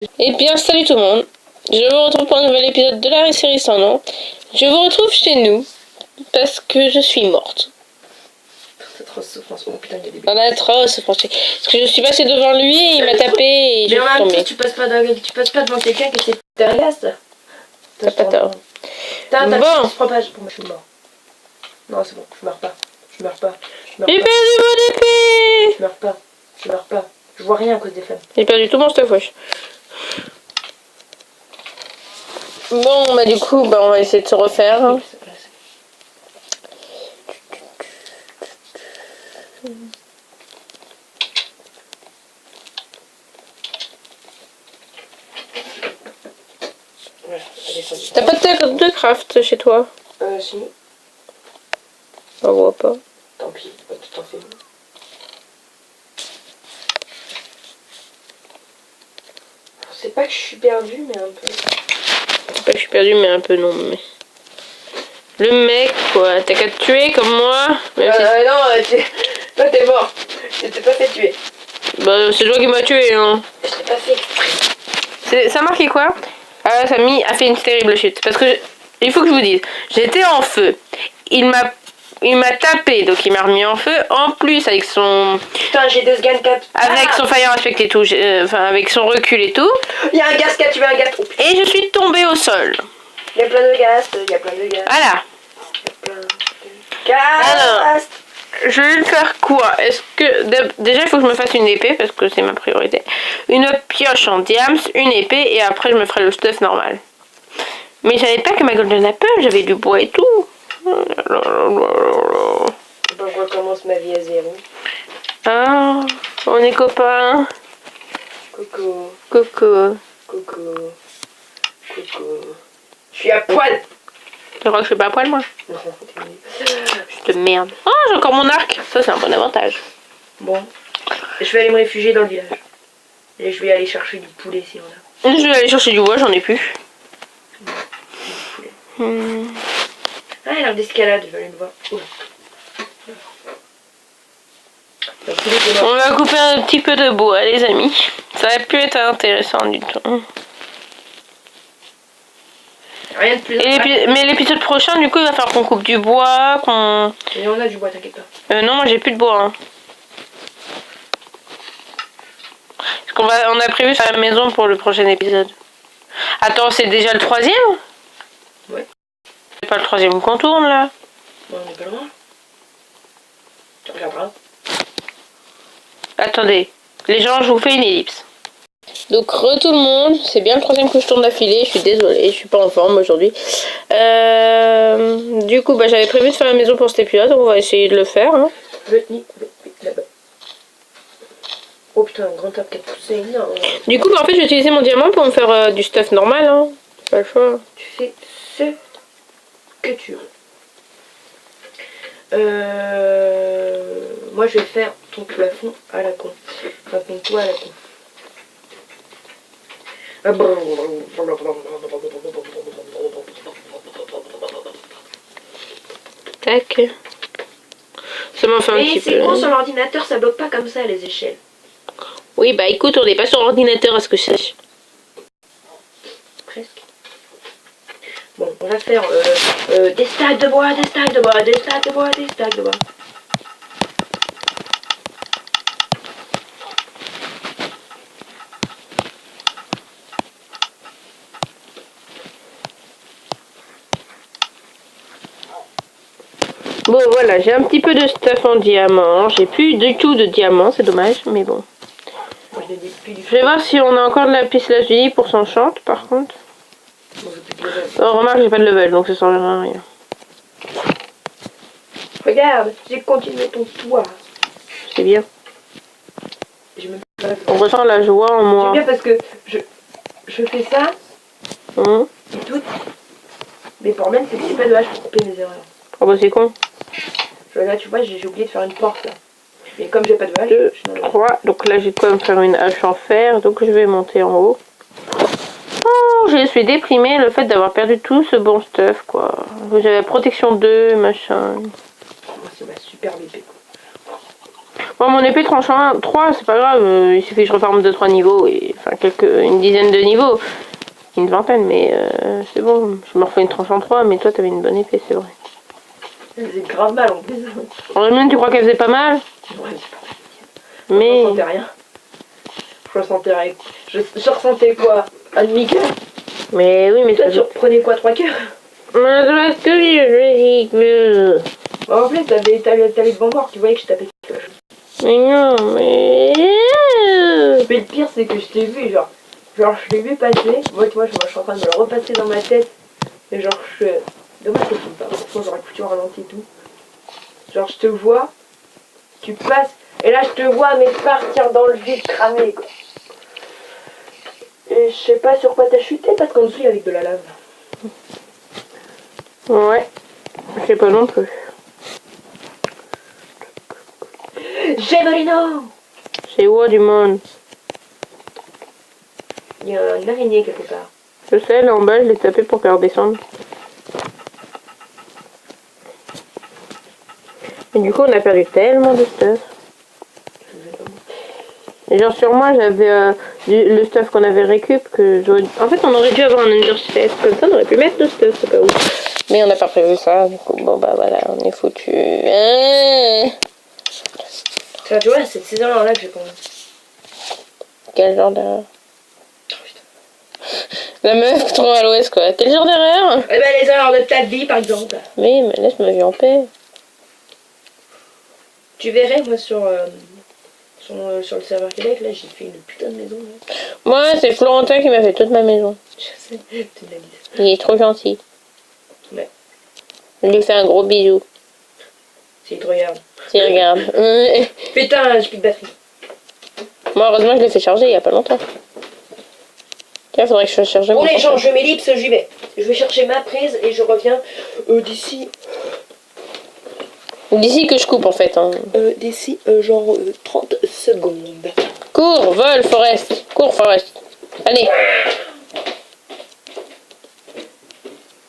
Eh bien, salut tout le monde. Je vous retrouve pour un nouvel épisode de la série sans nom. Je vous retrouve chez nous parce que je suis morte. Atroce souffrance. Oh putain, il y a des On a atroce, franchement. Parce que je suis passée devant lui et il m'a tapé et je mais en suis même tombée. temps, tu passes pas devant quelqu'un qui essaie de te gaz. T'as pas tort. Bon. Je propage. Pour moi, je suis mort. Non, c'est bon, je meurs pas. Je meurs pas. J'ai perdu mon épée. Je meurs pas. Je meurs pas. Je vois rien à cause des femmes. J'ai perdu tout mon stuff, wesh. Bon, bah du coup, bah on va essayer de se refaire. Hein. T'as pas de terre de craft chez toi? Si. On voit pas. Tant pis, tu t'en fais. C'est pas que je suis perdue, mais un peu. C'est pas que je suis perdue, mais un peu non, mais... Le mec, quoi. T'as qu'à te tuer comme moi. Même si... non, toi t'es mort. Je t'ai pas fait tuer. Bah, c'est toi qui m'as tué, hein. Je t'ai pas fait exprès. Ça a marqué quoi? Samy a fait une terrible chute. Parce que, il faut que je vous dise, j'étais en feu. Il m'a tapé, donc il m'a remis en feu. En plus, avec son... Putain, j'ai deux scan 4. Avec son fire aspect et tout, enfin, avec son recul et tout. Il y a un gaz qui a tué un gaz. Oh, et je suis tombée au sol. Il y a plein de gaz, il y a plein de gaz. Voilà. Il y a plein de gaz. Alors, je vais le faire quoi? Est-ce que... Déjà, il faut que je me fasse une épée, parce que c'est ma priorité. Une pioche en diams, une épée, et après, je me ferai le stuff normal. Mais je savais pas que ma golden apple, j'avais du bois et tout. Bon, je recommence ma vie à zéro. Ah, on est copains. Coucou. Coucou. Coucou. Coucou. Je suis à poil. Tu crois que je suis pas à poil, moi? Non, Je te merde. Oh, j'ai encore mon arc. Ça, c'est un bon avantage. Bon. Je vais aller me réfugier dans le village. Et je vais aller chercher du poulet si on a. Je vais aller chercher du bois, j'en ai plus. Du poulet. Ah, il y a d'escalade, je vais aller le voir. Oh. On va couper un petit peu de bois, les amis. Ça aurait pu être intéressant du tout. Rien de plus. Mais l'épisode prochain, du coup, il va falloir qu'on coupe du bois, qu'on... Et on a du bois, t'inquiète pas. Non, moi j'ai plus de bois. Hein. Parce on a prévu faire la maison pour le prochain épisode. Attends, c'est déjà le 3e? Ouais. C'est pas le 3e qu'on tourne, là? Bon, on est pas loin. Tu regarderas. Attendez, les gens, je vous fais une ellipse. Donc, tout le monde, c'est bien le 3e que je tourne d'affilée, je suis désolée, je suis pas en forme aujourd'hui. Du coup, bah, j'avais prévu de faire la maison pour cet épisode, on va essayer de le faire. Hein. Là-bas. Oh putain, un grand top qui a poussé, non. Du coup, bah, en fait, je vais utiliser mon diamant pour me faire du stuff normal. Hein. C'est pas le choix. Tu fais ce que tu veux. Moi, je vais faire ton plafond à la con. Enfin, ton toit à la con. Tac. Ça m'a fait un petit peu. Mais c'est con, sur l'ordinateur, ça bloque pas comme ça, les échelles. Oui, bah écoute, on n'est pas sur ordinateur à ce que je sache. Presque. Bon, on va faire des stacks de bois, des stacks de bois, des stacks de bois, des stacks de bois. Bon, voilà, j'ai un petit peu de stuff en diamant. J'ai plus du tout de diamant, c'est dommage, mais bon. Je vais voir si on a encore de la piste lazuli pour son chant, par contre. Oh, remarque, j'ai pas de level, donc ça sert à rien. Regarde, j'ai continué ton toit. C'est bien. On ressent la joie en moi. C'est bien parce que je fais ça, et tout. Mais le problème, c'est que j'ai pas de hache pour couper mes erreurs. Oh bah c'est con. Là, tu vois, j'ai oublié de faire une porte, là. Et comme j'ai pas de hache... 2, 3, donc là j'ai de quoi me faire une hache en fer, donc je vais monter en haut. Oh, je suis déprimée le fait d'avoir perdu tout ce bon stuff, quoi. J'avais la protection 2, machin. C'est ma superbe épée. Bon, mon épée tranche en 3, c'est pas grave. Il suffit que je reforme 2-3 niveaux. Et, enfin, une dizaine de niveaux. Une vingtaine, mais c'est bon. Je me refais une tranche en 3, mais toi, t'avais une bonne épée, c'est vrai. Elle faisait grave mal en plus. En même, tu crois qu'elle faisait pas mal? Ouais, mais... Je ressentais rien. Je ressentais rien. Je ressentais quoi? Un demi-cœur? Mais oui, mais toi, tu reprenais quoi? 3 cœurs? Mais ce que je veux. En plus, t'allais devant voir, tu voyais que je tapais quelque chose. Mais non, mais... Mais le pire, c'est que je t'ai vu, genre, je l'ai vu passer. Moi, tu vois, je suis en train de me le repasser dans ma tête. Et genre, dommage que je ne pas. Sinon, j'aurais foutu au ralenti et tout. Genre, je te vois, tu passes, et là, je te vois, mais partir dans le vide, cramé, quoi. Et je sais pas sur quoi t'as chuté, parce qu'en dessous, il y avait de la lave. Ouais, je sais pas non plus. Gévolino! C'est où du monde? Il y a une araignée quelque part. Je sais, là en bas, je l'ai tapé pour qu'elle redescende. Et du coup, on a perdu tellement de stuff. Et genre sur moi, j'avais le stuff qu'on avait récup que j'aurais... En fait, on aurait dû avoir un underset. Comme ça, on aurait pu mettre le stuff, c'est pas ouf. Mais on n'a pas prévu ça, du coup, bon bah voilà, on est foutu. Tu vois, cette saison-là que j'ai pas envie. Quel genre d'erreur? Oh, putain. La meuf trop à l'ouest, quoi. Quel genre d'erreur? Eh ben, les erreurs de ta vie, par exemple. Oui, mais laisse ma vie en paix. Tu verrais, moi, sur le serveur Québec, là, j'ai fait une putain de maison. Là. Moi, c'est Florentin qui m'a fait toute ma maison. Je sais, tu me l'as dit. Il est trop gentil. Ouais. Je lui fais un gros bisou. S'il te regarde. S'il regarde. Putain, j'ai plus de batterie. Moi, heureusement, je l'ai fait charger il y a pas longtemps. Tiens, faudrait que je fasse charger Pour mon les gens, portable. je m'ellipse, j'y vais. Je vais chercher ma prise et je reviens d'ici. D'ici que je coupe, en fait. Hein. D'ici, genre 30 secondes. Cours, vole, Forest. Cours, Forest. Allez.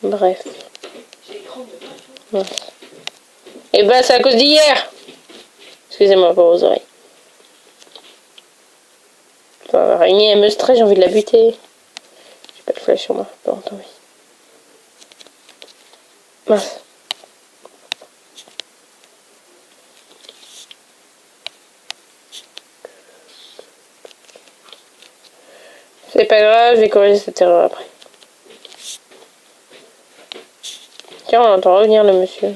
Bref. Ouais. Et ben, c'est à cause d'hier. Excusez-moi pour vos oreilles. Araignée, elle me stresse, j'ai envie de la buter. J'ai pas de flash sur moi. Bon, tant pis. Mince. C'est pas grave, je vais corriger cette erreur après. Tiens, on entend revenir le monsieur.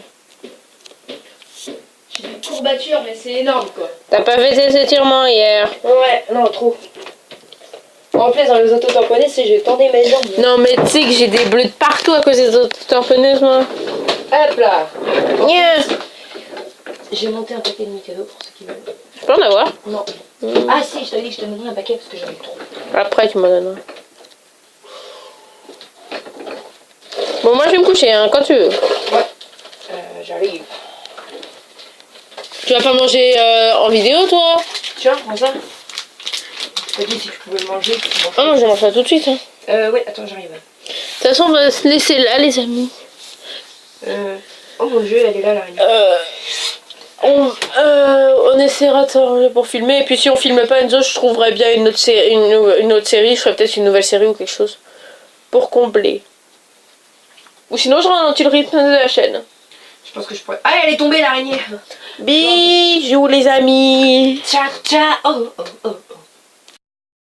J'ai des courbatures, mais c'est énorme, quoi. T'as pas fait tes étirements hier? Ouais, non, trop. En plus, dans les auto-tamponneuses, j'ai tendé mes jambes. Non, mais tu sais que j'ai des bleus de partout à cause des auto-tamponneuses, moi. Hop là. Yes. J'ai monté un paquet de Mikado pour ceux qui veulent. Je peux en avoir? Non. Ah si, je t'avais dit que je te donnerais un paquet parce que j'en ai trop. Après, tu m'en donneras. Bon, moi, je vais me coucher, hein, quand tu veux. Ouais. J'arrive. Tu vas pas manger en vidéo, toi? Tiens, prends ça. Je t'ai dit si tu pouvais le manger. Ah non, je mange ça tout de suite. Hein. Ouais, attends, j'arrive. De toute façon, on va se laisser là, les amis. Oh mon dieu, elle est là, l'araignée. On essaiera de s'arranger pour filmer. Et puis si on filme pas Enzo, je trouverai bien une autre série. Je ferai peut-être une nouvelle série ou quelque chose. Pour combler. Ou sinon, je ralentis le rythme de la chaîne. Je pense que je pourrais... Ah, elle est tombée, l'araignée. Bisous, les amis. Ciao, ciao. Oh, oh, oh, oh.